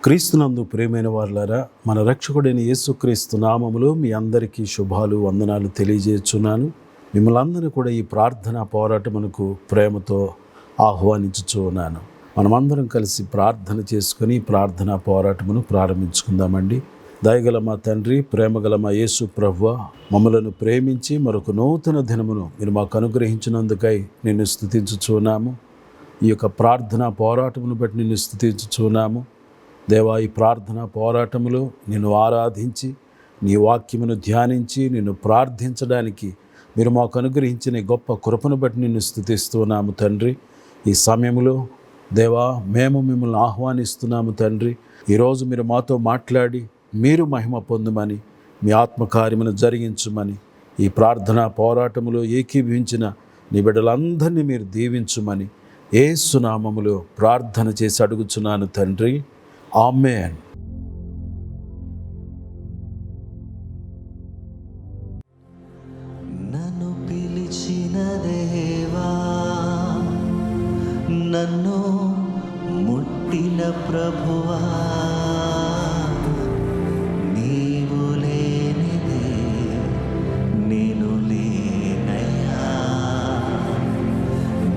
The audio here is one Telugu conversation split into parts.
క్రీస్తునందు ప్రియమైన వారులారా, మన రక్షకుడైన యేసుక్రీస్తు నామములో మీ అందరికీ శుభాలు, వందనాలు తెలియజేస్తున్నాను. మిమ్మల్ని అందరినీ కూడా ఈ ప్రార్థనా పోరాటమునకు ప్రేమతో ఆహ్వానించుచున్నాను. మనమందరం కలిసి ప్రార్థన చేసుకుని ప్రార్థనా పోరాటమును ప్రారంభించుకుందామండి. దయగల మా తండ్రి, ప్రేమగల మా యేసు ప్రభువా, మమ్మలను ప్రేమించి మరొక నూతన దినమును మీరు మాకు అనుగ్రహించినందుకై నిన్ను స్తుతించుచున్నాము. ఈ యొక్క ప్రార్థనా పోరాటమును బట్టి నిన్ను స్తుతించుచున్నాము. దేవా, ఈ ప్రార్థనా పోరాటములో నిన్ను ఆరాధించి నీ వాక్యమును ధ్యానించి నిన్ను ప్రార్థించడానికి మీరు మాకు అనుగ్రహించిన గొప్ప కృపను బట్టి నిన్ను స్తుతిస్తున్నాము తండ్రి. ఈ సమయంలో దేవా, మేము మిమ్మల్ని ఆహ్వానిస్తున్నాము తండ్రి. ఈరోజు మీరు మాతో మాట్లాడి మీరు మహిమ పొందుమని, మీ ఆత్మకార్యమును జరిగించుమని, ఈ ప్రార్థనా పోరాటములో ఏకీభవించిన నీ బిడ్డలందరినీ మీరు దీవించుమని యేసు నామములో ప్రార్థన చేసి అడుగుచున్నాను తండ్రి. ఆమేన్. నన్ను పిలిచిన దేవా, నన్ను ముట్టిన ప్రభువా, నీవు లేనిదే నేను లేనయ్యా.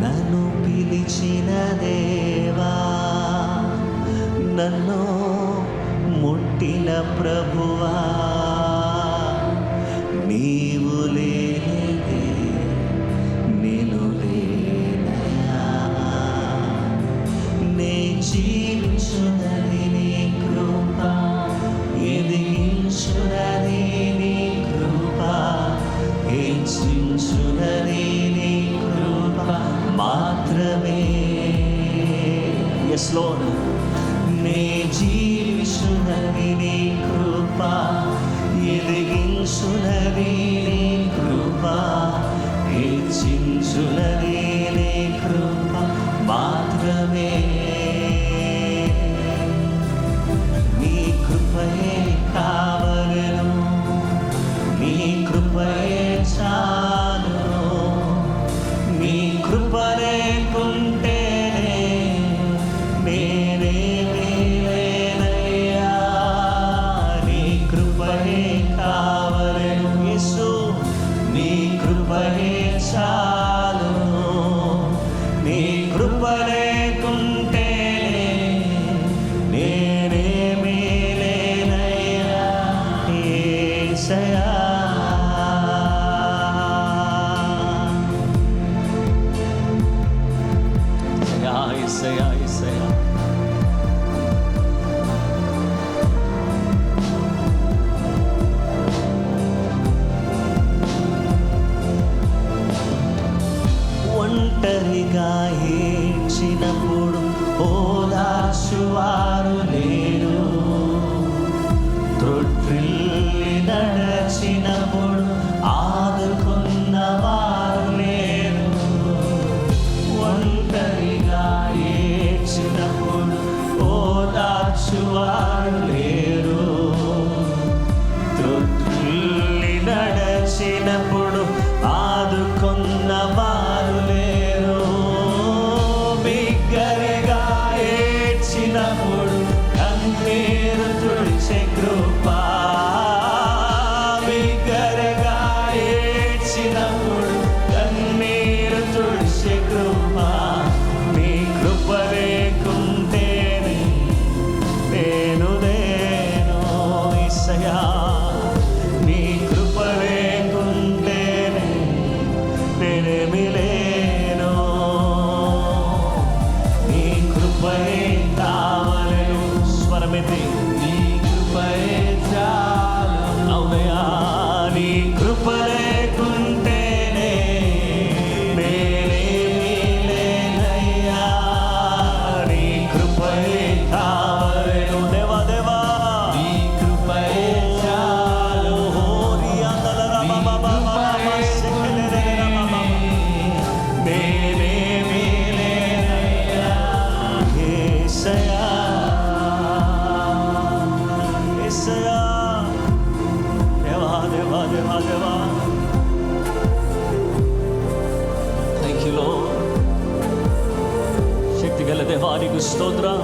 నన్ను పిలిచిన దేవా, నన్ను ముట్టిన ప్రభువా, నీవు లేనిదే నేను లేనయ్యా. నే జీవించునది నీ కృప, ఎదిగించునది నీ కృప, హెచ్చించునది నీ కృప మాత్రమే. Yes, Lord. నే జీవించునది నీ కృప, ఎదిగించునది నీ కృప, హెచ్చించునది నీ కృప మాత్రమే. నీ కృపయే కావలెను, నీ కృపయే చాలును. నీ కృప లేకుంటే నేనేమీ లేనయ్యా. నీ కృపయే కావలెను యేసు, నీ కృపయే చాలును. నీ కృప లేకుంటే నేనేమీ లేనయ్యా. యేసయ్యా, యేసయ్యా, యేసయ్యా. ఒంటరిగా ఏడ్చినప్పుడు ఓదార్చువారు లేరు, త్రొట్టిల్లి నడచినప్పుడు ఆదుకున్నవారు లేరు. ఒంటరిగా ఏడ్చినప్పుడు ఓదార్చువారు లేరు, త్రొట్టిల్లి నడచినప్పుడు ఆదుకున్నవారు లేరు. బిగ్గరగా ఏడ్చినప్పుడు కన్నీరు తుడిచే కృప, బిగ్గరగా ఏడ్చినప్పుడు కన్నీరు తుడిచే కృప. నీ కృప లేకుంటేనే నేను లేను యేసయ్యా. నీ కృప లేకుంటేనే నేనేమీ లేను. నీ కృపయే కావలెను. స్వరమెత్తి నీ కృపయే చాలును. అవునయ్యా, నీ కృప లేకుంటేనే నేనేమీ లేనయ్యా. నీ కృపయే కావలెను. దేవా, దేవా, నీ కృపయే చాలు. నేనేమీ లేనయ్యా. యేసయ్యా, యేసయ్యా. దేవా, దేవా, దేవా, దేవా. Thank you, Lord. శక్తిగల దేవా, నీకు స్తోత్రం.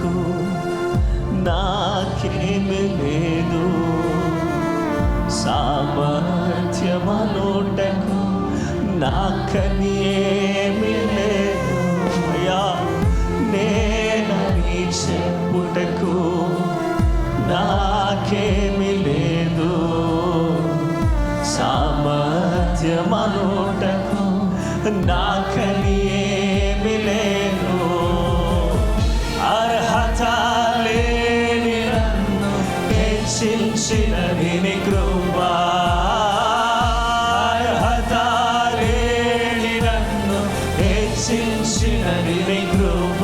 మహిమపరచుటకు నాకేమి లేదు, సామర్థ్యమనుటకు నాకని ఏమి లేదు. అయ్యా నేనని చెప్పుటకు నాకేమి లేదు, సామర్థ్యమనుటకు నాకని ఏమి లేదు. అర్హత లేని నన్ను హెచ్చించినది నీ కృప, అర్హత లేని నన్ను హెచ్చించినది నీ కృప.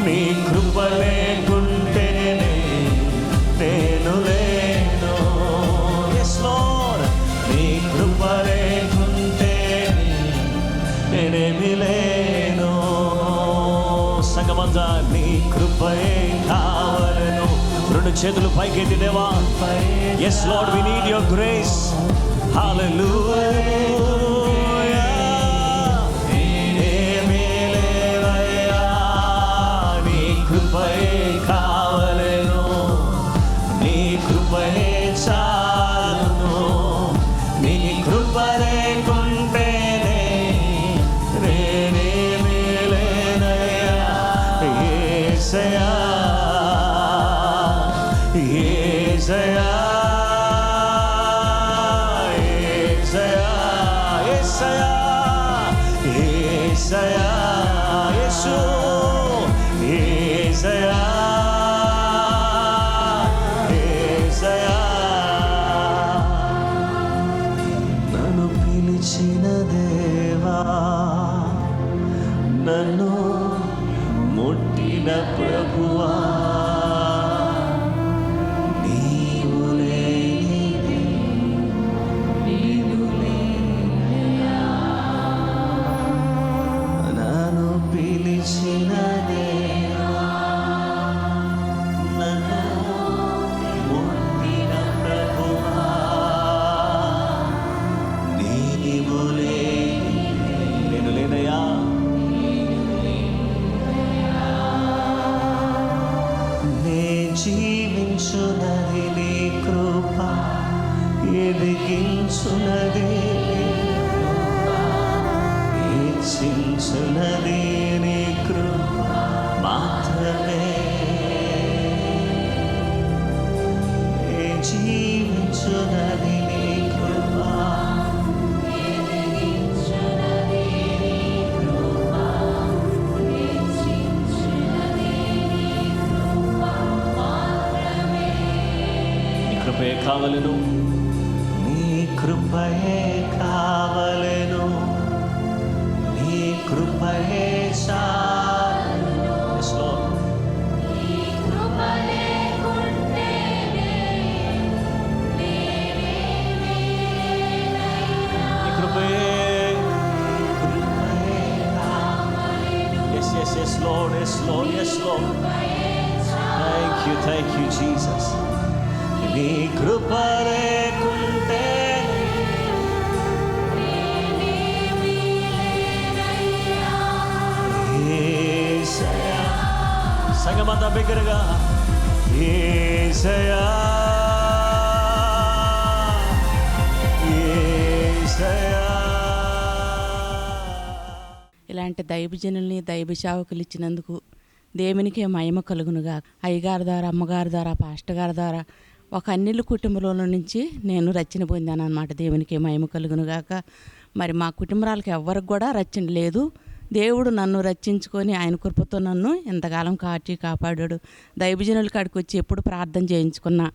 నీ కృప లేకుంటేనే నేను లేను. Yes Lord, నీ కృప లేకుంటేనే నేనేమి లేను. సంగమంతా నీ కృపయే కావలను. రెండు చేతులు పైకెత్తి దేవా. Yes Lord, we need your grace. Hallelujah. నేనేమి లేవయ్యా, నీ కృపయే కావలను, నీ కృపయే చాలును. నీ కృప లేకుంటేనే నేనేమి లేనయ్యా. యేసయ్యా, యేసయ్యా, యేసయ్యా, యేసయ్యా, యేసయ్యా, యేసు, యేసయ్యా, యేసయ్యా. నన్ను పిలిచిన దేవా, నన్ను ముట్టిన ప్రభువా, నీవు లేనిదే నేను లేనయ్యా. నన్ను పిలిచిన దేవా, నన్ను ముట్టిన ప్రభువా, నీవు లేనిదే నేను లేనయ్యా. నే జీవించునది నీ కృప, ఎదిగించునది నీ కృప, హెచ్చించునది నీ కృప మాత్రమే. నే జీవించునది నీ కృప, ఎదిగించునది నీ కృప, హెచ్చించునది నీ కృప మాత్రమే. నీ కృపయే కావలను, నీ కృపయే కావలను, నీ కృపయే చాలును. Yes, Lord. నీ కృప లేకుంటేనే నేనేమి లేనయ్యా. నీ కృపయే కావలను. Yes, yes, yes, Lord, yes, Lord, yes, Lord. Thank you, Jesus. నీ కృప లేకుంటే యేసయ్యా. సంగమంతా బిగ్గరగా యేసయ్యా, యేసయ్యా. ఇలాంటి దైవజనుల్ని దైవ సేవకులు ఇచ్చినందుకు దేవునికే మహిమ కలుగునుగా. అయ్యగారి ద్వారా, అమ్మగారి ద్వారా, పాస్టర్ గారి ద్వారా ఒక అన్నిళ్ళ కుటుంబంలో నుంచి నేను రక్షణ పొందాను అన్నమాట. దేవునికి మహిమ కలుగునుగాక. మరి మా కుటుంబాలకు ఎవ్వరికి కూడా రక్షణ లేదు. దేవుడు నన్ను రక్షించుకొని ఆయన కృపతో నన్ను ఎంతకాలం కాపాడాడు. దైవజనుల కాడికి వచ్చి ఎప్పుడు ప్రార్థన చేయించుకున్నా,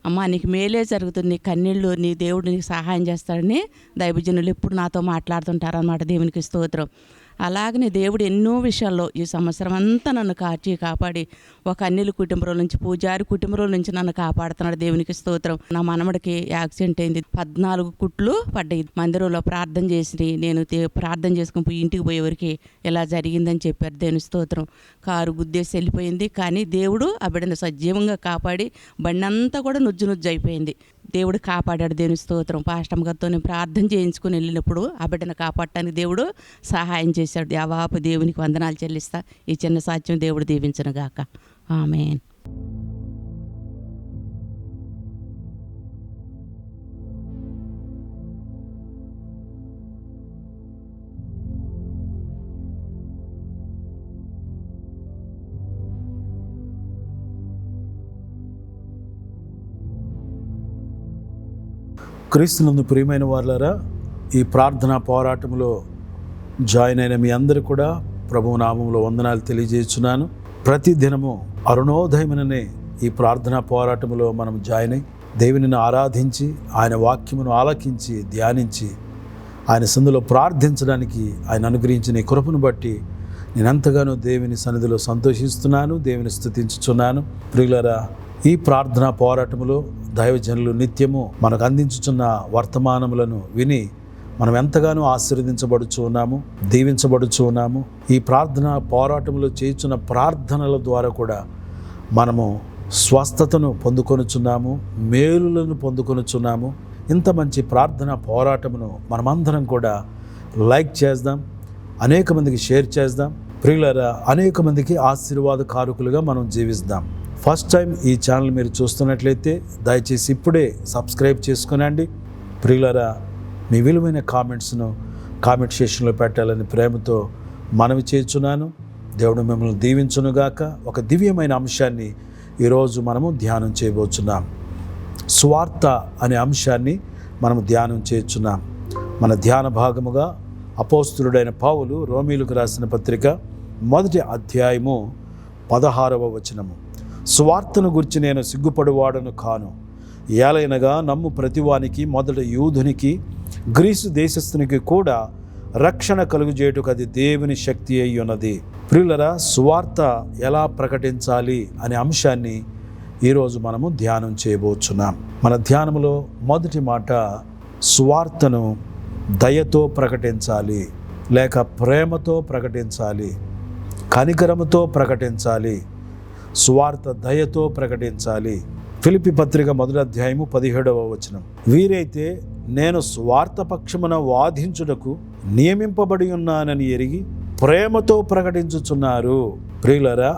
అమ్మ నీకు మేలే జరుగుతుంది, నీ కన్నీళ్ళు నీ దేవుడు నీకు సహాయం చేస్తాడని దైవజనులు ఎప్పుడు నాతో మాట్లాడుతుంటారు అన్నమాట. దేవునికి స్తోత్రం. అలాగనే దేవుడు ఎన్నో విషయాల్లో ఈ సంవత్సరం అంతా నన్ను కాపాడి ఒక అన్నిల కుటుంబం నుంచి, పూజారి కుటుంబం నుంచి నన్ను కాపాడుతున్నాడు. దేవునికి స్తోత్రం. నా మనమడికి యాక్సిడెంట్ అయింది. 14 కుట్లు పడ్డాయి. మందిరంలో ప్రార్థన చేసి నేను ప్రార్థన చేసుకుని పోయి ఇంటికి పోయేవరికి ఇలా జరిగిందని చెప్పారు. దేవుని స్తోత్రం. కారు గుద్దేసి వెళ్ళిపోయింది. కానీ దేవుడు ఆ బిడ్డను సజీవంగా కాపాడి బండి అంతా కూడా నుజ్జు అయిపోయింది. దేవుడు కాపాడాడు. దేవుని స్తోత్రం. పాస్టమ్ గారితో నేను ప్రార్థన చేయించుకుని వెళ్ళినప్పుడు ఆ బిడ్డను కాపాడటానికి దేవుడు సహాయం చేశాడు. యావాపు దేవునికి వందనాలు చెల్లిస్తా. ఈ చిన్న సాక్ష్యం దేవుడు దీవించను గాక. ఆమేన్. క్రీస్తునందు ప్రియమైన వారులారా, ఈ ప్రార్థనా పోరాటంలో జాయిన్ అయిన మీ అందరూ కూడా ప్రభువు నామములో వందనాలు తెలియజేస్తున్నాను. ప్రతి దినము అరుణోదయముననే ఈ ప్రార్థనా పోరాటంలో మనం జాయిన్ అయి దేవునిని ఆరాధించి ఆయన వాక్యమును ఆలకించి ధ్యానించి ఆయన సందులో ప్రార్థించడానికి ఆయన అనుగ్రహించిన ఈ కృపను బట్టి నేను ఎంతగానో దేవుని సన్నిధిలో సంతోషిస్తున్నాను, దేవుని స్తుతించుచున్నాను. ప్రియులారా, ఈ ప్రార్థనా పోరాటంలో దైవజనులు నిత్యము మనకు అందించుచున్న వర్తమానములను విని మనం ఎంతగానో ఆశీర్వదించబడుచు ఉన్నాము, దీవించబడుచు ఉన్నాము. ఈ ప్రార్థన పోరాటంలో చేయుచున్న ప్రార్థనల ద్వారా కూడా మనము స్వస్థతను పొందుకొనుచున్నాము, మేలులను పొందుకొనుచున్నాము. ఇంత మంచి ప్రార్థన పోరాటమును మనమందరం కూడా లైక్ చేద్దాం, అనేక మందికి షేర్ చేద్దాం. ప్రియులారా, అనేక మందికి ఆశీర్వాదకారకులుగా మనం జీవిస్తాం. ఫస్ట్ టైం ఈ ఛానల్ మీరు చూస్తున్నట్లయితే దయచేసి ఇప్పుడే సబ్స్క్రైబ్ చేసుకునండి. ప్రియులారా, మీ విలువైన కామెంట్స్ను కామెంట్ సెక్షన్లో పెట్టాలని ప్రేమతో మనవి చేస్తున్నాను. దేవుడు మిమ్మల్ని దీవించునుగాక. ఒక దివ్యమైన అంశాన్ని ఈరోజు మనము ధ్యానం చేయబోతున్నాం. సువార్త అనే అంశాన్ని మనము ధ్యానం చేస్తున్నాం. మన ధ్యాన భాగముగా అపోస్తులుడైన పౌలు రోమీయులకు రాసిన పత్రిక 1వ అధ్యాయము 16వ వచనము. సువార్తను గురించి నేను సిగ్గుపడువాడను కాను, ఏలైనగా నమ్ము ప్రతివానికి, మొదట యూదునికి గ్రీసు దేశస్థునికి కూడా రక్షణ కలుగుజేయుటకు అది దేవుని శక్తి అయి ఉన్నది. ప్రియులరా, సువార్త ఎలా ప్రకటించాలి అనే అంశాన్ని ఈరోజు మనము ధ్యానం చేయబోతున్నాం. మన ధ్యానంలో మొదటి మాట, సువార్తను దయతో ప్రకటించాలి, లేక ప్రేమతో ప్రకటించాలి, కనికరముతో ప్రకటించాలి, సువార్త దయతో ప్రకటించాలి. ఫిలిప్పీ పత్రిక 1వ అధ్యాయము 17వ వచనం. వీరైతే నేను సువార్త పక్షమున వాదించుటకు నియమింపబడి ఉన్నానని ఎరిగి ప్రేమతో ప్రకటించుచున్నారు. ప్రియులరా,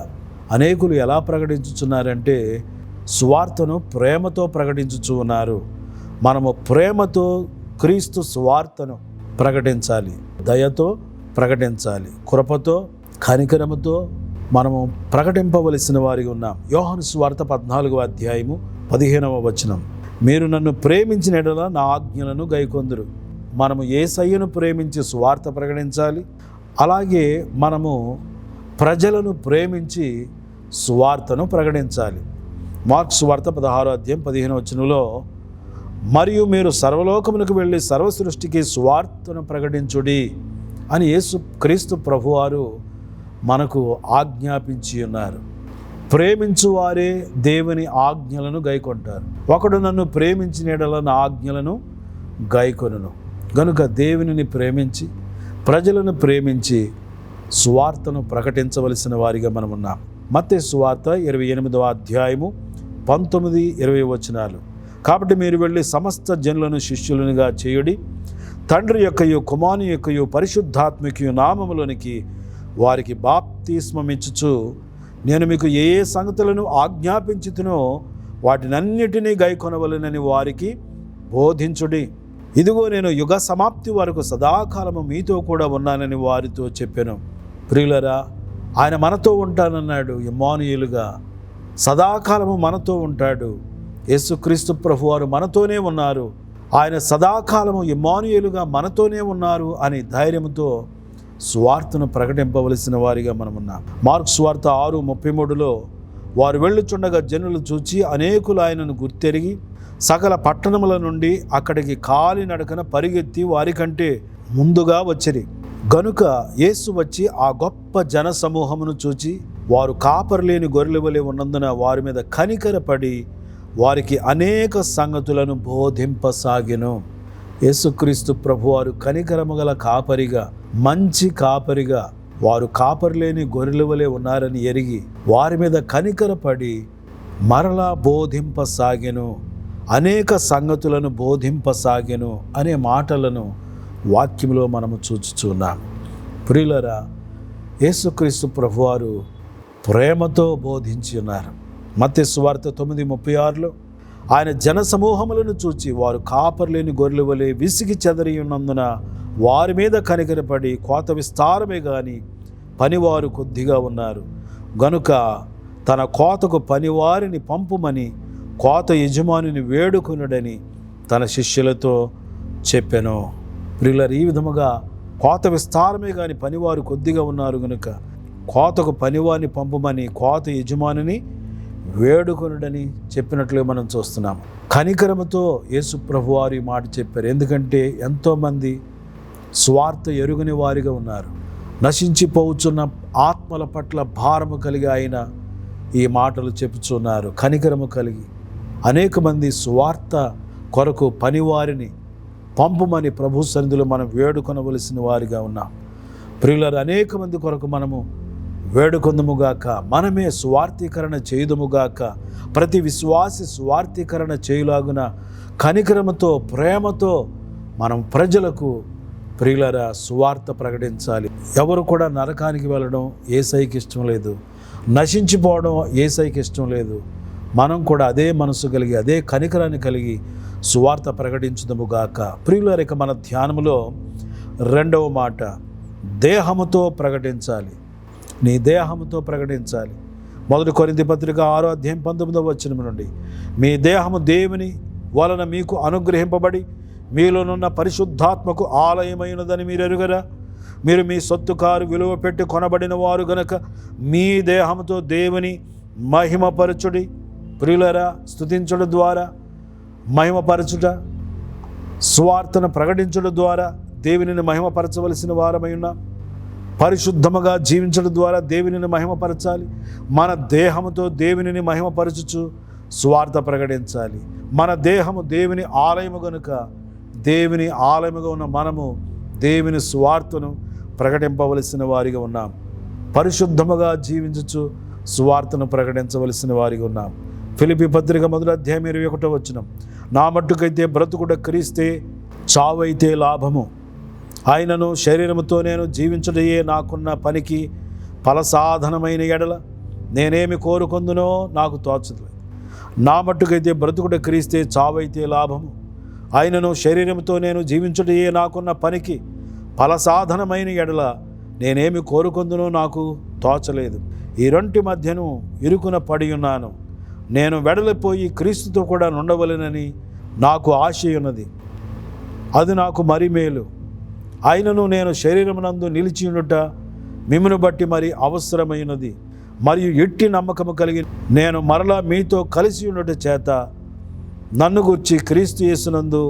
అనేకులు ఎలా ప్రకటించుచున్నారంటే సువార్తను ప్రేమతో ప్రకటించుచు ఉన్నారు. మనము ప్రేమతో క్రీస్తు సువార్తను ప్రకటించాలి, దయతో ప్రకటించాలి, కృపతో కనికరముతో మనము ప్రకటింపవలసిన వారిగా ఉన్నాం. యోహాను సువార్త 14వ అధ్యాయము 15వ వచనం. మీరు నన్ను ప్రేమించిన యెడల నా ఆజ్ఞలను గైకొందురు. మనము యేసయ్యను ప్రేమించి సువార్త ప్రకటించాలి. అలాగే మనము ప్రజలను ప్రేమించి సువార్తను ప్రకటించాలి. మార్కు సువార్త 16వ అధ్యాయం 15వ వచనంలో, మరియు మీరు సర్వలోకమునకు వెళ్ళి సర్వ సృష్టికి సువార్తను ప్రకటించుడి అని యేసు క్రీస్తు ప్రభువారు మనకు ఆజ్ఞాపించి ఉన్నారు. ప్రేమించువారే దేవుని ఆజ్ఞలను గైకొంటారు. ఒకడు నన్ను ప్రేమించిన యెడల నా ఆజ్ఞలను గైకొనును. గనుక దేవునిని ప్రేమించి ప్రజలను ప్రేమించి సువార్తను ప్రకటించవలసిన వారిగా మనం ఉన్నాం. మత్తయి సువార్త 28వ అధ్యాయము 19-20 వచనాలు. కాబట్టి మీరు వెళ్ళి సమస్త జనులను శిష్యులనుగా చేయుడి, తండ్రి యొక్కయు కుమారుని యొక్కయు పరిశుద్ధాత్మకయు నామములోనికి వారికి బాప్తిస్మమిచ్చుచు నేను మీకు ఏ ఏ సంగతులను ఆజ్ఞాపించుతునో వాటినన్నిటినీ గైకొనవలెనని వారికి బోధించుడి. ఇదిగో నేను యుగ సమాప్తి వరకు సదాకాలము మీతో కూడా ఉన్నానని వారితో చెప్పాను. ప్రియులరా, ఆయన మనతో ఉంటానన్నాడు. ఇమ్మానుయేలుగా సదాకాలము మనతో ఉంటాడు. యేసుక్రీస్తు ప్రభువారు మనతోనే ఉన్నారు. ఆయన సదాకాలము ఇమ్మానుయేలుగా మనతోనే ఉన్నారు అని ధైర్యంతో సువార్తను ప్రకటింపవలసిన వారిగా మనమున్నాం. మార్కు సువార్త 6:33లో, వారు వెళ్ళుచుండగా జనులు చూచి అనేకులు ఆయనను గుర్తెరిగి సకల పట్టణముల నుండి అక్కడికి కాలినడకన పరిగెత్తి వారికంటే ముందుగా వచ్చిరి. గనుక యేసు వచ్చి ఆ గొప్ప జన సమూహమును చూచి వారు కాపరిలేని గొర్రెల వలె ఉన్నందున వారి మీద కనికరపడి వారికి అనేక సంగతులను బోధింపసాగెను. యేసుక్రీస్తు ప్రభువారు కనికరము గల కాపరిగా, మంచి కాపరిగా, వారు కాపరిలేని గొర్రెల వలె ఉన్నారని ఎరిగి వారి మీద కనికరపడి మరలా బోధింపసాగెను, అనేక సంగతులను బోధింపసాగెను అనే మాటలను వాక్యంలో మనము చూచుచున్నాం. ప్రియులరా, యేసుక్రీస్తు ప్రభువారు ప్రేమతో బోధించి ఉన్నారు. మత్తయి సువార్త 9:36లో ఆయన జన సమూహములను చూచి వారు కాపర్లేని గొర్రెల వలె విసిగి చెదరి ఉన్నందున వారి మీద కనికరపడి కోత విస్తారమే గాని పనివారు కొద్దిగా ఉన్నారు గనుక తన కోతకు పనివారిని పంపుమని కోత యజమానిని వేడుకొనుడని తన శిష్యులతో చెప్పెను. ప్రియులారా, ఈ విధముగా కోత విస్తారమే కానీ పనివారు కొద్దిగా ఉన్నారు గనుక కోతకు పనివారిని పంపమని కోత యజమానిని వేడుకొనుడని చెప్పినట్లుగా మనం చూస్తున్నాం. కనికరముతో యేసు ప్రభువారు ఈ మాట చెప్పారు. ఎందుకంటే ఎంతోమంది స్వార్థ ఎరుగని వారిగా ఉన్నారు. నశించిపోవచ్చున్న ఆత్మల పట్ల భారము కలిగి ఆయన ఈ మాటలు చెప్పుచున్నారు. కనికరము కలిగి అనేక మంది స్వార్థ కొరకు పనివారిని పంపమని ప్రభు సన్నిధిలో మనం వేడుకొనవలసిన వారిగా ఉన్నాం. ప్రియులారా, అనేక మంది కొరకు మనము వేడుకొందుముగాక, మనమే స్వార్థీకరణ చేయుదుముగాక. ప్రతి విశ్వాసి స్వార్థీకరణ చేయులాగున కనికరముతో ప్రేమతో మనం ప్రజలకు ప్రియులారా సువార్త ప్రకటించాలి. ఎవరు కూడా నరకానికి వెళ్ళడం యేసయ్యకి ఇష్టం లేదు, నశించిపోవడం యేసయ్యకి ఇష్టం లేదు. మనం కూడా అదే మనసు కలిగి అదే కనికరాన్ని కలిగి సువార్త ప్రకటించుదుముగాక. ప్రియులారా, ఇక మన ధ్యానములో రెండవ మాట, దేహముతో ప్రకటించాలి. నీ దేహముతో ప్రకటించాలి. 1 కొరింథీ పత్రిక 6:19 నుండి, మీ దేహము దేవుని వలన మీకు అనుగ్రహింపబడి మీలోనున్న పరిశుద్ధాత్మకు ఆలయమైనదని మీరు ఎరుగరా? మీరు మీ సొత్తు కారు విలువ పెట్టి కొనబడిన వారు గనక మీ దేహముతో దేవుని మహిమపరచుడి. ప్రియులారా, స్తుతించడం ద్వారా మహిమపరచుట, స్వార్థను ప్రకటించడం ద్వారా దేవునిని మహిమపరచవలసిన వారమై ఉన్నాం. పరిశుద్ధముగా జీవించడం ద్వారా దేవునిని మహిమపరచాలి. మన దేహముతో దేవునిని మహిమపరచుచు స్వార్థ ప్రకటించాలి. మన దేహము దేవుని ఆలయము గనుక దేవుని ఆలయముగా ఉన్న మనము దేవుని స్వార్థను ప్రకటింపవలసిన వారిగా ఉన్నాం. పరిశుద్ధముగా జీవించుచు స్వార్థను ప్రకటించవలసిన వారిగా ఉన్నాం. ఫిలిప్పీ పత్రిక 1:21, నా మట్టుకైతే బ్రతుకుట క్రీస్తే, చావైతే లాభము. ఆయనను శరీరముతో నేను జీవించుటయే నాకున్న పనికి ఫలసాధనమైన ఎడల నేనేమి కోరుకొందునో నాకు తోచదు. నా మట్టుకైతే బ్రతుకుట క్రీస్తే, చావైతే లాభము. ఆయనను శరీరముతో నేను జీవించుటయే నాకున్న పనికి ఫలసాధనమైన ఎడల నేనేమి కోరుకొందునో నాకు తోచలేదు. ఈ రెంటి మధ్యను ఇరుకున పడి ఉన్నాను. నేను వెడలిపోయి క్రీస్తుతో కూడా నుండవలెనని నాకు ఆశ ఉన్నది. అది నాకు మరి మేలు. ఆయనను నేను శరీరమునందు నిలిచి ఉండుట మిమ్మును బట్టి మరి అవసరమైనది. మరియు ఎట్టి నమ్మకము కలిగి నేను మరలా మీతో కలిసి ఉండుట చేత నన్ను గూర్చి క్రీస్తు యేసునందు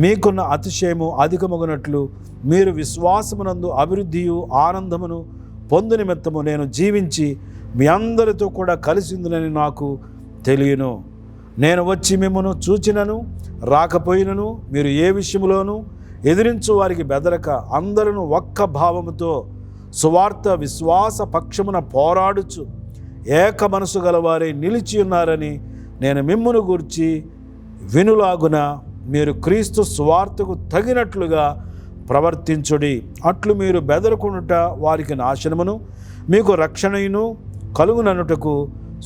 మీకున్న అతిశయము అధికమగునట్లు మీరు విశ్వాసమునందు అభివృద్ధియు ఆనందమును పొందు నిమిత్తము నేను జీవించి మీ అందరితో కూడా కలిసిందునని నాకు తెలియను. నేను వచ్చి మిమ్మను చూచినను రాకపోయినను మీరు ఏ విషయంలోనూ ఎదిరించు వారికి బెదరక అందరూ ఒక్క భావముతో సువార్త విశ్వాస పక్షమున పోరాడుచు ఏక మనసు గలవారే నిలిచి ఉన్నారని నేను మిమ్మును గూర్చి వినులాగున మీరు క్రీస్తు సువార్తకు తగినట్లుగా ప్రవర్తించుడి. అట్లు మీరు బెదరకుండుట వారికి నాశనమును మీకు రక్షణయును కలుగుననుటకు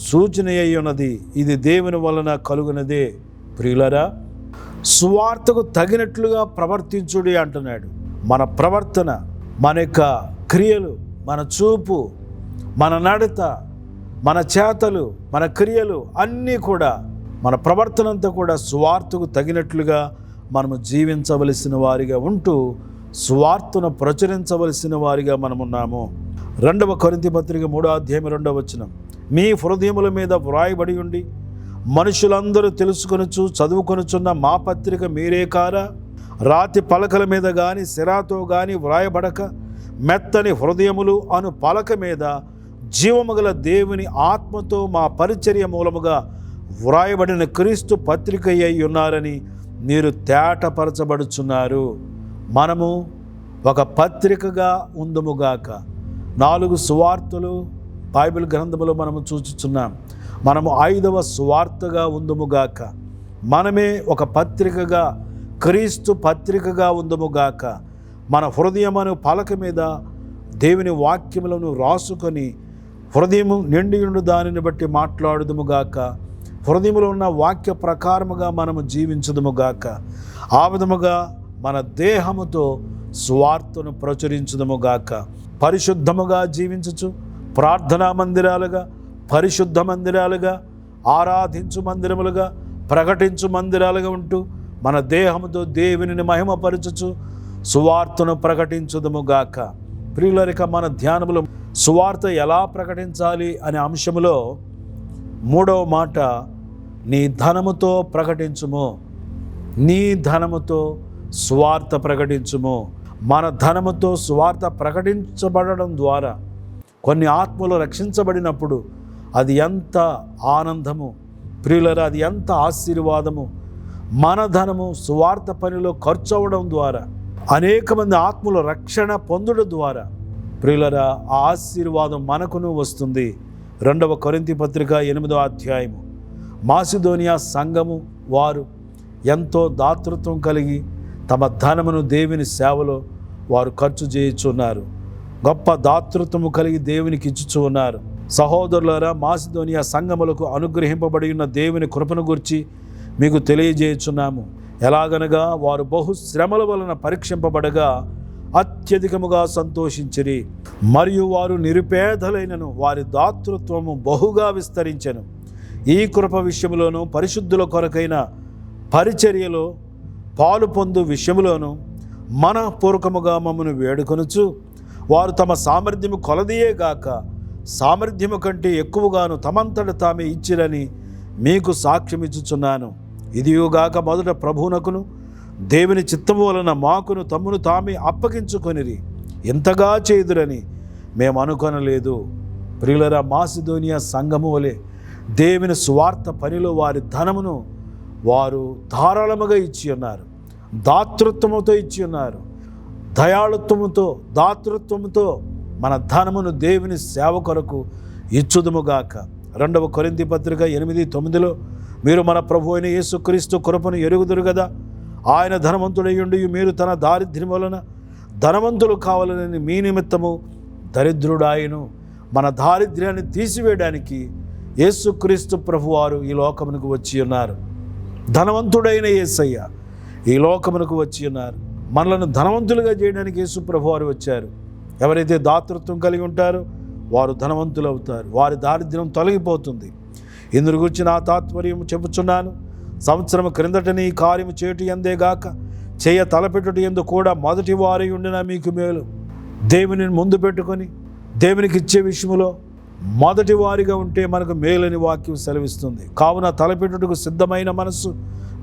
సూచన అయి ఉన్నది. ఇది దేవుని వలన కలుగునదే. ప్రియులారా, సువార్తకు తగినట్లుగా ప్రవర్తించుడి అంటున్నాడు. మన ప్రవర్తన, మన యొక్క క్రియలు, మన చూపు, మన నడత, మన చేతలు, మన క్రియలు అన్నీ కూడా, మన ప్రవర్తన అంతా కూడా సువార్తకు తగినట్లుగా మనము జీవించవలసిన వారిగా ఉంటూ సువార్తను ప్రచురించవలసిన వారిగా మనమున్నాము. 2 కొరింథీ పత్రిక 3:2, మీ హృదయముల మీద వ్రాయబడి ఉండి మనుషులందరూ తెలుసుకొనుచు చదువుకొనుచున్న మా పత్రిక మీరే కారా? రాతి పలకల మీద గాని సిరాతో గాని వ్రాయబడక మెత్తని హృదయములు అను పలక మీద జీవముగల దేవుని ఆత్మతో మా పరిచర్య మూలముగా వ్రాయబడిన క్రీస్తు పత్రిక అయి ఉన్నారని మీరు తేటపరచబడుచున్నారు. మనము ఒక పత్రికగా ఉందుముగాక. 4 సువార్తలు బైబిల్ గ్రంథములో మనము చూచుచున్నాం. మనము 5వ సువార్తగా ఉందుముగాక. మనమే ఒక పత్రికగా, క్రీస్తు పత్రికగా ఉందుముగాక. మన హృదయమును పలక మీద దేవుని వాక్యములను రాసుకొని హృదయము నిండియుండు దానిని బట్టి మాట్లాడుదుముగాక. హృదయములో ఉన్న వాక్య ప్రకారముగా మనము జీవించుదుముగాక. ఆ విధముగా మన దేహముతో స్వార్థను ప్రచురించుదుముగాక. పరిశుద్ధముగా జీవించుచు ప్రార్థనా మందిరాలుగా, పరిశుద్ధ మందిరాలుగా, ఆరాధించు మందిరములుగా, ప్రకటించు మందిరాలుగా ఉంటూ మన దేహముతో దేవునిని మహిమపరచుచు సువార్తను ప్రకటించుదుముగాక. ప్రియులరిక మన ధ్యానములో సువార్త ఎలా ప్రకటించాలి అనే అంశములో 3వ మాట, నీ ధనముతో ప్రకటించుము. నీ ధనముతో సువార్త ప్రకటించుము. మన ధనముతో సువార్త ప్రకటించబడడం ద్వారా కొన్ని ఆత్మలు రక్షించబడినప్పుడు అది ఎంత ఆనందము ప్రియులరా, అది ఎంత ఆశీర్వాదము. మన ధనము సువార్త పనిలో ఖర్చు అవ్వడం ద్వారా అనేక మంది ఆత్మలు రక్షణ పొందడం ద్వారా ప్రియులరా ఆ ఆశీర్వాదం మనకును వస్తుంది. 2వ కొరింథీ పత్రిక 8వ అధ్యాయము. మాసిదోనియా సంఘము వారు ఎంతో దాతృత్వం కలిగి తమ ధనమును దేవుని సేవలో వారు ఖర్చు చేయుచున్నారు. గొప్ప దాతృత్వము కలిగి దేవునికి ఇచ్చుచూ ఉన్నారు. సహోదరులారా, మాసిదోనియా సంఘములకు అనుగ్రహింపబడి ఉన్న దేవుని కృపను గురించి మీకు తెలియజేయుచున్నాము. ఎలాగనగా వారు బహు శ్రమల వలన పరీక్షింపబడగా అత్యధికముగా సంతోషించిరి. మరియు వారు నిరుపేదలైనను వారి దాతృత్వము బహుగా విస్తరించెను. ఈ కృప విషయంలోనూ పరిశుద్ధుల కొరకైన పరిచర్యలో పాలు పొందు విషయంలోనూ మనఃపూర్వకముగా మమ్మను వేడుకొనుచు వారు తమ సామర్థ్యము కొలదియే గాక సామర్థ్యము కంటే ఎక్కువగాను తమంతట తామే ఇచ్చిరని మీకు సాక్ష్యమిచ్చుచున్నాను. ఇదియుగాక మొదట ప్రభువునకును దేవుని చిత్తము వలన మాకును తమ్మును తామే అప్పగించుకొనిరి. ఇంతగా చేదురని మేము అనుకొనలేదు. ప్రియులరా, మాసిదోనియా సంఘము వలె దేవుని సువార్త పనిలో వారి ధనమును వారు ధారాళముగా ఇచ్చి ఉన్నారు. దాతృత్వముతో ఇచ్చి ఉన్నారు. దయాళుత్వముతో, దాతృత్వముతో మన ధనమును దేవుని సేవ కొరకు ఇచ్చుదుముగాక. 2వ కొరింథీ పత్రిక 8:9 మీరు మన ప్రభు అయిన యేసుక్రీస్తు కృపను ఎరుగుదురు కదా. ఆయన ధనవంతుడయ్యుండి మీరు తన దారిద్ర్యం వలన ధనవంతులు కావాలని మీ నిమిత్తము దరిద్రుడాయను. మన దారిద్ర్యాన్ని తీసివేయడానికి యేసుక్రీస్తు ప్రభువారు ఈ లోకమునకు వచ్చి ఉన్నారు. ధనవంతుడైన యేసయ్య ఈ లోకమునకు వచ్చి ఉన్నారు. మనలను ధనవంతులుగా చేయడానికి యేసు ప్రభువారు వచ్చారు. ఎవరైతే దాతృత్వం కలిగి ఉంటారో వారు ధనవంతులు అవుతారు. వారి దారిద్ర్యం తొలగిపోతుంది. ఇందుకు గురించి నా తాత్పర్యం చెప్పుచున్నాను. సంవత్సరం క్రిందటని ఈ కార్యము చేటు ఎందేగాక చేయ తలపెట్టుట ఎందు కూడా మొదటి వారి ఉండిన మీకు మేలు. దేవుని ముందు పెట్టుకొని దేవునికి ఇచ్చే విషయంలో మొదటి వారిగా ఉంటే మనకు మేలని వాక్యం సెలవిస్తుంది. కావున తలపెట్టుటకు సిద్ధమైన మనస్సు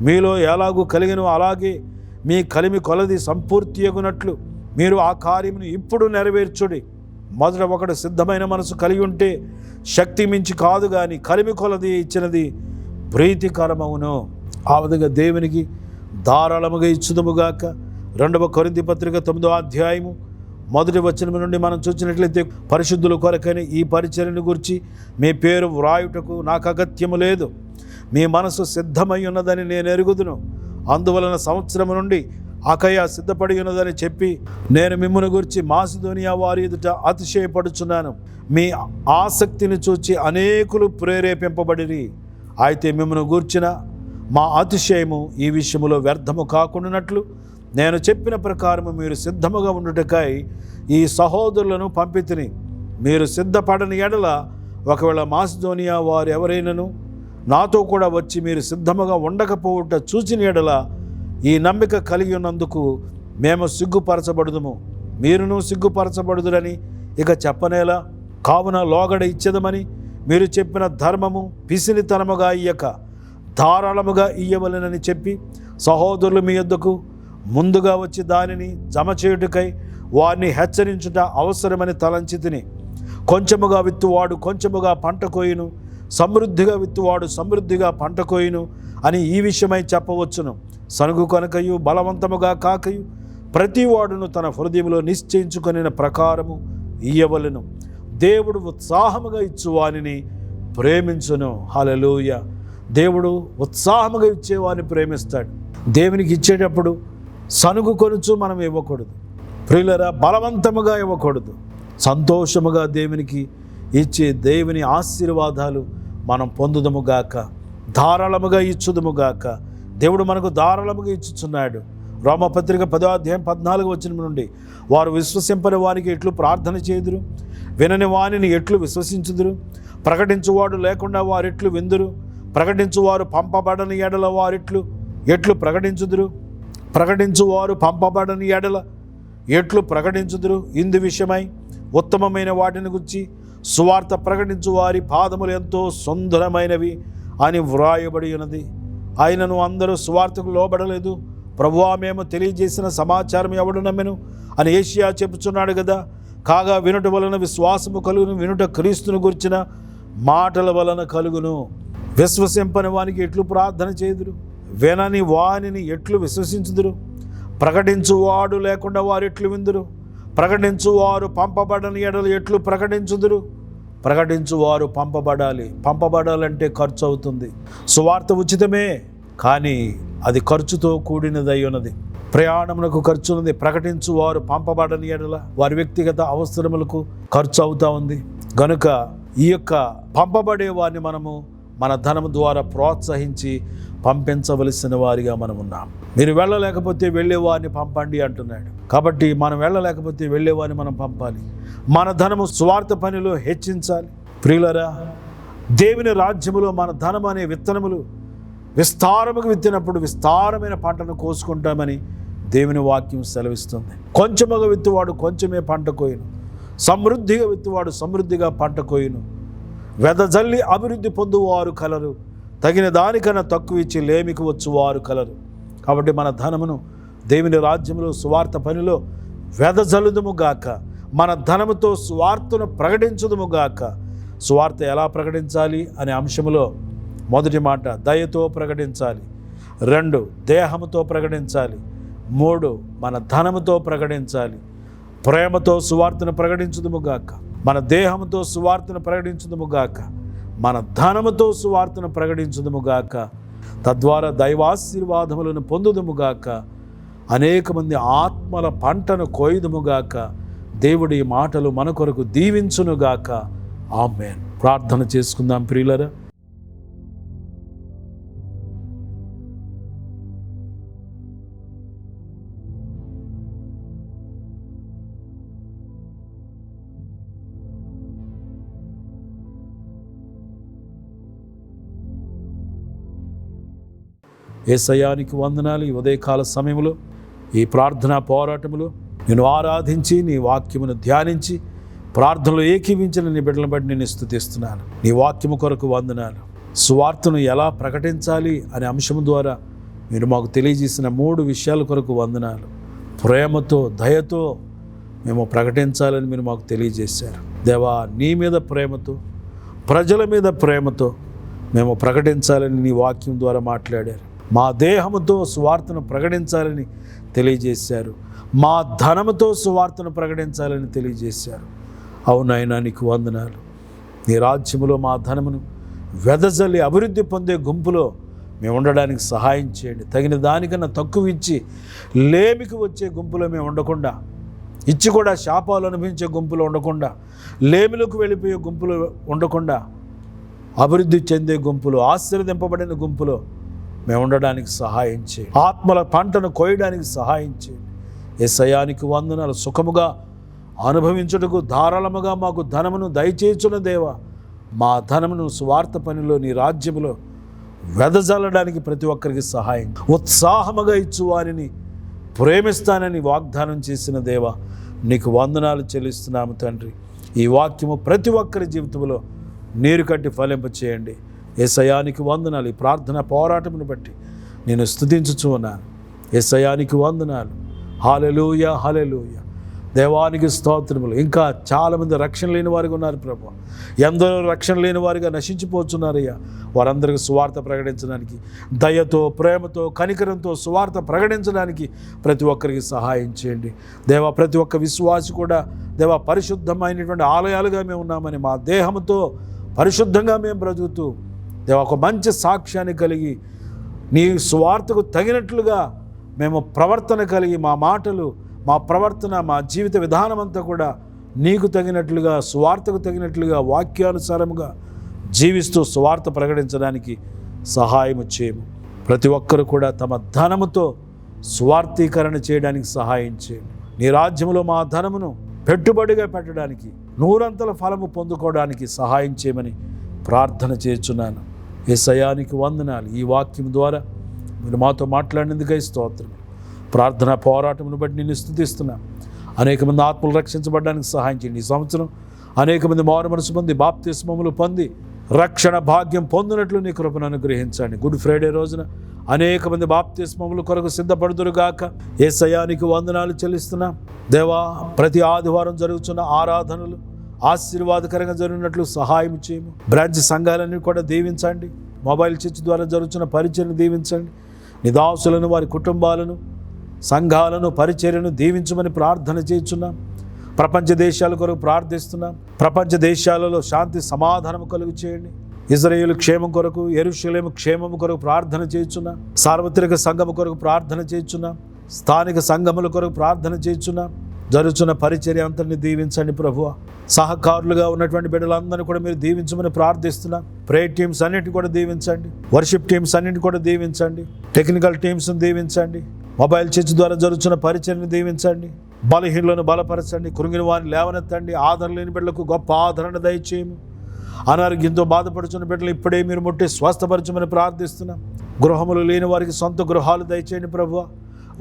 మీలో ఎలాగూ కలిగినో అలాగే మీ కలిమి కొలది సంపూర్తియగునట్లు మీరు ఆ కార్యమును ఇప్పుడు నెరవేర్చుడి. మొదట ఒకటి సిద్ధమైన మనసు కలిగి ఉంటే శక్తి మించి కాదు కానీ కలిమి కొలది ఇచ్చినది ప్రీతికరమవును. ఆ విధంగా దేవునికి ధారాళముగా ఇచ్చుదుముగాక. 2వ కొరింథీ పత్రిక 9వ అధ్యాయము 1వ వచనం నుండి మనం చూసినట్లయితే పరిశుద్ధుల కొరకని ఈ పరిచర్యను గురించి మీ పేరు వ్రాయుటకు నాకు అగత్యము లేదు. మీ మనసు సిద్ధమై ఉన్నదని నేను ఎరుగుదును. అందువలన సంవత్సరము నుండి అకయ సిద్ధపడి ఉన్నదని చెప్పి నేను మిమ్మును గురించి మాసిదోనియా వారి ఎదుట అతిశయపడుచున్నాను. మీ ఆసక్తిని చూచి అనేకులు ప్రేరేపింపబడిరి. అయితే మిమ్మును గూర్చిన మా అతిశయము ఈ విషయములో వ్యర్థము కాకుండానట్లు నేను చెప్పిన ప్రకారము మీరు సిద్ధముగా ఉండుటకై ఈ సహోదరులను పంపితిని. మీరు సిద్ధపడని ఎడల ఒకవేళ మాసిదోనియా వారు ఎవరైనాను నాతో కూడా వచ్చి మీరు సిద్ధముగా ఉండకపోవుట చూచిన ఎడల ఈ నమ్మిక కలిగి ఉన్నందుకు మేము సిగ్గుపరచబడుదుము, మీరును సిగ్గుపరచబడుదురని ఇక చెప్పనేలా. కావున లోగడ ఇచ్చేదమని మీరు చెప్పిన ధర్మము పిసినితనముగా ఇయ్యక ధారాళముగా ఇయ్యవలెనని చెప్పి సహోదరులు మీ యొద్దకు ముందుగా వచ్చి దానిని జమ చేయుటకై వారిని హెచ్చరించుట అవసరమని తలంచితిని. కొంచెముగా విత్తువాడు కొంచెముగా పంట కోయును, సమృద్ధిగా విత్తువాడు సమృద్ధిగా పంట కోయును అని ఈ విషయమై చెప్పవచ్చును. సనుగు కనుకయు బలవంతముగా కాకయు ప్రతివాడును తన హృదయంలో నిశ్చయించుకొనిన ప్రకారము ఇయ్యవలెను. దేవుడు ఉత్సాహముగా ఇచ్చువానిని ప్రేమించును. హల్లెలూయా. దేవుడు ఉత్సాహముగా ఇచ్చేవాడిని ప్రేమిస్తాడు. దేవునికి ఇచ్చేటప్పుడు సనుగు కొనుచు మనం ఇవ్వకూడదు. ప్రియులరా, బలవంతముగా ఇవ్వకూడదు. సంతోషముగా దేవునికి ఇచ్చే దేవుని ఆశీర్వాదాలు మనం పొందుదముగాక, ధారాళముగా ఇచ్చుదముగాక. దేవుడు మనకు ధారాళముగా ఇచ్చుచున్నాడు. రోమపత్రిక 10వ అధ్యాయం 14వ వచనం నుండి, వారు విశ్వసింపని వారికి ఎట్లు ప్రార్థన చేయుదురు, వినని వానిని ఎట్లు విశ్వసించుదురు, ప్రకటించువాడు లేకుండా వారెట్లు విందురు, ప్రకటించువారు పంపబడని ఎడల వారెట్లు ప్రకటించుదురు, ప్రకటించువారు పంపబడని ఎడల ఎట్లు ప్రకటించుదురు. ఇందు విషయమై ఉత్తమమైన వాటిని గురించి సువార్త ప్రకటించు వారి పాదములు ఎంతో సుందరమైనవి అని వ్రాయబడి ఉన్నది. ఆయనను అందరూ సువార్తకు లోబడలేదు. ప్రభువా, మేము తెలియజేసిన సమాచారం ఎవడు నమ్మెను అని యేషయా చెప్పుచున్నాడు కదా. కాగా వినుట వలన విశ్వాసము కలుగును, వినుట క్రీస్తును గురించిన మాటల వలన కలుగును. విశ్వసింపని వానికి ఎట్లు ప్రార్థన చేయుదురు, వినని వానిని ఎట్లు విశ్వసించుదురు, ప్రకటించువాడు లేకుండా వారు ఎట్లు విందురు, ప్రకటించువారు పంపబడని ఎడలు ఎట్లు ప్రకటించుదురు. ప్రకటించువారు పంపబడాలంటే ఖర్చు అవుతుంది. సువార్త ఉచితమే, కానీ అది ఖర్చుతో కూడినదై ఉన్నది. ప్రయాణమునకు ఖర్చు ఉన్నది. ప్రకటించువారు పంపబడని ఎడల వారి వ్యక్తిగత అవసరములకు ఖర్చు అవుతా ఉంది. గనుక ఈ యొక్క పంపబడే వారిని మనము మన ధనము ద్వారా ప్రోత్సహించి పంపించవలసిన వారిగా మనం ఉన్నాం. మీరు వెళ్ళలేకపోతే వెళ్ళేవారిని పంపండి అంటున్నాడు. కాబట్టి మనం వెళ్ళలేకపోతే వెళ్ళేవారిని మనం పంపాలి. మన ధనము స్వార్థ పనిలో హెచ్చించాలి. ప్రియులరా, దేవుని రాజ్యములో మన ధనము అనే విత్తనములు విస్తారముగా విత్తినప్పుడు విస్తారమైన పంటను కోసుకుంటామని దేవుని వాక్యం సెలవిస్తుంది. కొంచెముగా విత్తువాడు కొంచెమే పంట కోయును, సమృద్ధిగా విత్తువాడు సమృద్ధిగా పంట కోయును. వెదజల్లి అభివృద్ధి పొందువారు కలరు, తగిన దానికన్నా తక్కువ ఇచ్చి లేమికి వచ్చువారు కలరు. కాబట్టి మన ధనమును దేవుని రాజ్యంలో సువార్త పనిలో వెదజల్లుదుముగాక, మన ధనముతో సువార్తను ప్రకటించుదుముగాక. సువార్త ఎలా ప్రకటించాలి అనే అంశంలో మొదటి మాట దయతో ప్రకటించాలి, 2 దేహముతో ప్రకటించాలి, 3 మన ధనముతో ప్రకటించాలి. ప్రేమతో సువార్తను ప్రకటించుదుముగాక, మన దేహముతో సువార్తను ప్రకటించుదుముగాక, మన ధనముతో సువార్తను ప్రకటించుదుముగాక. తద్వారా దైవాశీర్వాదములను పొందుదుముగాక, అనేక మంది ఆత్మల పంటను కోయుదుముగాక. దేవుడి మాటలు మన కొరకు దీవించునుగాక. ఆమేన్. ప్రార్థన చేసుకుందాం ప్రియులరా. యేసయ్యానికి వందనాలు. ఈ ఉదయకాల సమయంలో ఈ ప్రార్థనా పోరాటములో నేను ఆరాధించి నీ వాక్యమును ధ్యానించి ప్రార్థనలో ఏకీవించిన నీ బిడ్డలను బట్టి నేను స్తుతిస్తున్నాను. నీ వాక్యము కొరకు వందనాలు. సువార్తను ఎలా ప్రకటించాలి అనే అంశం ద్వారా మీరు మాకు తెలియజేసిన 3 విషయాల కొరకు వందనాలు. ప్రేమతో దయతో మేము ప్రకటించాలని మీరు మాకు తెలియజేశారు. దేవా, నీ మీద ప్రేమతో, ప్రజల మీద ప్రేమతో మేము ప్రకటించాలని నీ వాక్యం ద్వారా మాట్లాడారు. మా దేహముతో సువార్తను ప్రకటించాలని తెలియజేశారు. మా ధనముతో సువార్తను ప్రకటించాలని తెలియజేశారు. అవునైనా నీకు వందనాలు. నీ రాజ్యములో మా ధనమును వెదజల్లి అభివృద్ధి పొందే గుంపులో మేము ఉండడానికి సహాయం చేయండి. తగిన దానికన్నా తక్కువ ఇచ్చి లేమికి వచ్చే గుంపులో మేము ఉండకుండా, ఇచ్చి కూడా శాపాలు అనుభవించే గుంపులో ఉండకుండా, లేమిలోకి వెళ్ళిపోయే గుంపులో ఉండకుండా, అభివృద్ధి చెందే గుంపులో, ఆశీర్వదింపబడిన గుంపులో మేము ఉండడానికి సహాయం చేయండి. ఆత్మల పంటను కోయడానికి సహాయం చేయండి. యేసయ్యానికి వందనాలు. సుఖముగా అనుభవించుటకు ధారాళముగా మాకు ధనమును దయచేయుచున్న దేవా, మా ధనమును సువార్త పనిలో నీ రాజ్యములో వెదజల్లడానికి ప్రతి ఒక్కరికి సహాయం, ఉత్సాహముగా ఇచ్చు వారిని ప్రేమిస్తానని వాగ్దానం చేసిన దేవా, నీకు వందనాలు చెల్లిస్తున్నాము తండ్రి. ఈ వాక్యము ప్రతి ఒక్కరి జీవితంలో నీరు కట్టి ఫలింప చేయండి. యేసయ్యానికి వందనాలు. ఈ ప్రార్థన పోరాటమును బట్టి నేను స్తుతించుచు ఉన్నాను. యేసయ్యానికి వందనాలు. హల్లెలూయా, హల్లెలూయా. దేవానికి స్తోత్రములు. ఇంకా చాలామంది రక్షణ లేని వారిగా ఉన్నారు ప్రభు. ఎందరో రక్షణ లేని వారిగా నశించిపోతున్నారయ్యా. వారందరికీ సువార్త ప్రకటించడానికి, దయతో, ప్రేమతో, కనికరంతో సువార్త ప్రకటించడానికి ప్రతి ఒక్కరికి సహాయం చేయండి దేవా. ప్రతి ఒక్క విశ్వాసి కూడా దేవా పరిశుద్ధమైనటువంటి ఆలయాలుగా మేము ఉన్నామని, మా దేహంతో పరిశుద్ధంగా మేము బ్రతుకుతూ దేవా ఒక మంచి సాక్ష్యాన్ని కలిగి నీ సువార్తకు తగినట్లుగా మేము ప్రవర్తన కలిగి, మా మాటలు, మా ప్రవర్తన, మా జీవిత విధానం అంతా కూడా నీకు తగినట్లుగా, స్వార్థకు తగినట్లుగా, వాక్యానుసారముగా జీవిస్తూ స్వార్థ ప్రకటించడానికి సహాయము చేయము. ప్రతి ఒక్కరు కూడా తమ ధనముతో స్వార్థీకరణ చేయడానికి సహాయం చేయండి. నీ రాజ్యంలో మా ధనమును పెట్టుబడిగా పెట్టడానికి, 100 ఫలము పొందుకోవడానికి సహాయం చేయమని ప్రార్థన చేస్తున్నాను. యేసయ్యానికి వందనాలు. ఈ వాక్యం ద్వారా మీరు మాతో మాట్లాడినందుకై స్తోత్రం. ప్రార్థనా పోరాటమును బట్టి నిన్ను స్తుతిస్తున్నాం. అనేక మంది ఆత్మలు రక్షించబడడానికి సహాయం చేయండి. ఈ సంవత్సరం అనేక మంది మారు మనసు పొంది బాప్తిస్మములు పొంది రక్షణ భాగ్యం పొందినట్లు నీ కృపను అనుగ్రహించండి. గుడ్ ఫ్రైడే రోజున అనేక మంది బాప్తిస్మముల కొరకు సిద్ధపడుదురుగాక. యేసయ్యానికి వందనాలు చెల్లిస్తున్నాం. దేవా, ప్రతి ఆదివారం జరుగుతున్న ఆరాధనలు ఆశీర్వాదకరంగా జరిగినట్లు సహాయం చేయము. బ్రాంచ్ సంఘాలన్నీ కూడా దీవించండి. మొబైల్ చర్చ్ ద్వారా జరుగుతున్న పరిచర్ను దీవించండి. నీ దాసులను, వారి కుటుంబాలను, సంఘాలను, పరిచర్యను దీవించమని ప్రార్థన చేస్తున్నాం. ప్రపంచ దేశాల కొరకు ప్రార్థిస్తున్నాం. ప్రపంచ దేశాలలో శాంతి సమాధానం కలుగు చేయండి. ఇజ్రాయేలు క్షేమం కొరకు, యెరూషలేము క్షేమము కొరకు ప్రార్థన చేస్తున్నాం. సార్వత్రిక సంఘము కొరకు ప్రార్థన చేస్తున్నాం. స్థానిక సంఘముల కొరకు ప్రార్థన చేస్తున్నాం. జరుగుతున్న పరిచర్య అంతటిని దీవించండి ప్రభువా. సహకారులుగా ఉన్నటువంటి బిడ్డలందరినీ కూడా మీరు దీవించమని ప్రార్థిస్తున్నాం. ప్రేయర్ టీమ్స్ అన్నిటిని కూడా దీవించండి. వర్షిప్ టీమ్స్ అన్నింటిని కూడా దీవించండి. టెక్నికల్ టీమ్స్ని దీవించండి. మొబైల్ చర్చ్ ద్వారా జరుగుతున్న పరిచర్ని దీవించండి. బలహీనులను బలపరచండి. కృంగిన వారిని లేవనెత్తండి. ఆదరణ లేని బిడ్డలకు గొప్ప ఆదరణ దయచేయము. అనారోగ్యంతో బాధపడుతున్న బిడ్డలు ఇప్పుడే మీరు ముట్టి స్వస్థపరచమని ప్రార్థిస్తున్నాం. గృహములు లేని వారికి సొంత గృహాలు దయచేయండి ప్రభువా.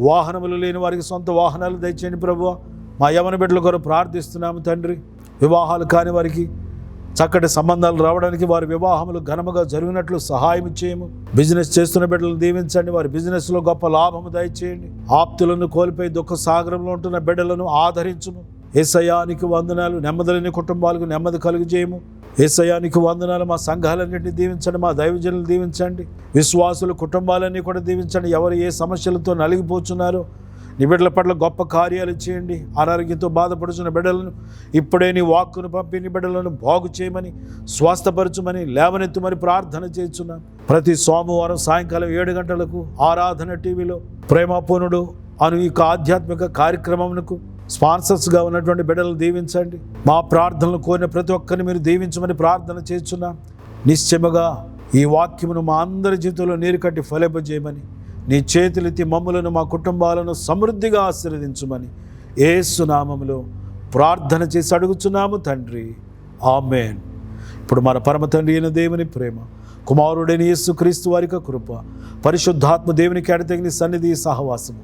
వాహనములు లేని వారికి సొంత వాహనాలు దయచేయండి ప్రభువా. మా యవన బిడ్డల కొరకు ప్రార్థిస్తున్నాము తండ్రి. వివాహాలు కాని వారికి చక్కటి సంబంధాలు రావడానికి, వారి వివాహములు ఘనముగా జరిగినట్లు సహాయం చేయము. బిజినెస్ చేస్తున్న బిడ్డలను దీవించండి. వారి బిజినెస్లో గొప్ప లాభము దయచేయండి. ఆప్తులను కోల్పోయి దుఃఖ సాగరంలో ఉంటున్న బిడ్డలను ఆదరించుము. యేసయ్యానికి వందనాలు. నెమ్మదిలేని కుటుంబాలకు నెమ్మది కలుగు చేయము. యేసయ్యానికి వందనాలు. మా సంఘాలన్నింటినీ దీవించండి. మా దైవజనులు దీవించండి. విశ్వాసులు కుటుంబాలన్నీ కూడా దీవించండి. ఎవరు ఏ సమస్యలతో నలిగిపోతున్నారో నీ బిడ్డల పట్ల గొప్ప కార్యాలు చేయండి. అనారోగ్యంతో బాధపడుతున్న బిడ్డలను ఇప్పుడే నీ వాక్కును పంపి నీ బిడ్డలను బాగు చేయమని, స్వస్థపరచుమని, లేవనెత్తుమని ప్రార్థన చేస్తున్నాం. ప్రతి సోమవారం సాయంకాలం 7 గంటలకు ఆరాధన టీవీలో ప్రేమపూర్ణుడు అను ఈ ఆధ్యాత్మిక కార్యక్రమమునకు స్పాన్సర్స్గా ఉన్నటువంటి బిడ్డలను దీవించండి. మా ప్రార్థనలు కోరిన ప్రతి ఒక్కరిని మీరు దీవించమని ప్రార్థన చేస్తున్నాం. నిశ్చయముగా ఈ వాక్యమును మా అందరి జీవితంలో నీరు కట్టి ఫలింపజేయమని, నీ చేతులెత్తి మమ్ములను, మా కుటుంబాలను సమృద్ధిగా ఆశీర్వదించుమని యేసు నామములో ప్రార్థన చేసి అడుగుచున్నాము తండ్రి. ఆమేన్. ఇప్పుడు మన పరమ తండ్రి అయిన దేవుని ప్రేమ, కుమారుడైన యేసుక్రీస్తు వారి కృప, పరిశుద్ధాత్మ దేవునికి ఎడతెగిన సన్నిధి సహవాసము,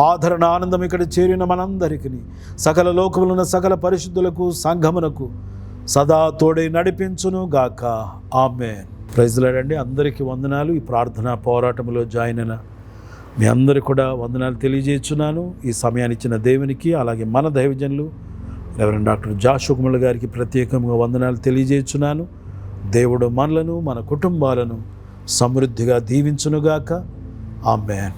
ఆదరణ, ఆనందం ఇక్కడ చేరిన మనందరికీ, సకల లోకములున్న సకల పరిశుద్ధులకు, సంఘమునకు సదా తోడై నడిపించును గాక. ఆమేన్. ప్రైజ్ లార్డ్ అండి. అందరికీ వందనాలు. ఈ ప్రార్థనా పోరాటంలో జాయిన్ అయిన మీ అందరికీ కూడా వందనాలు తెలియజేస్తున్నాను. ఈ సమయాన్ని ఇచ్చిన దేవునికి, అలాగే మన దైవజనులు రెవరెండ్ డాక్టర్ జాషువా కుమార్ గారికి ప్రత్యేకంగా వందనాలు తెలియజేస్తున్నాను. దేవుడు మనలను, మన కుటుంబాలను సమృద్ధిగా దీవించునుగాక. ఆమేన్.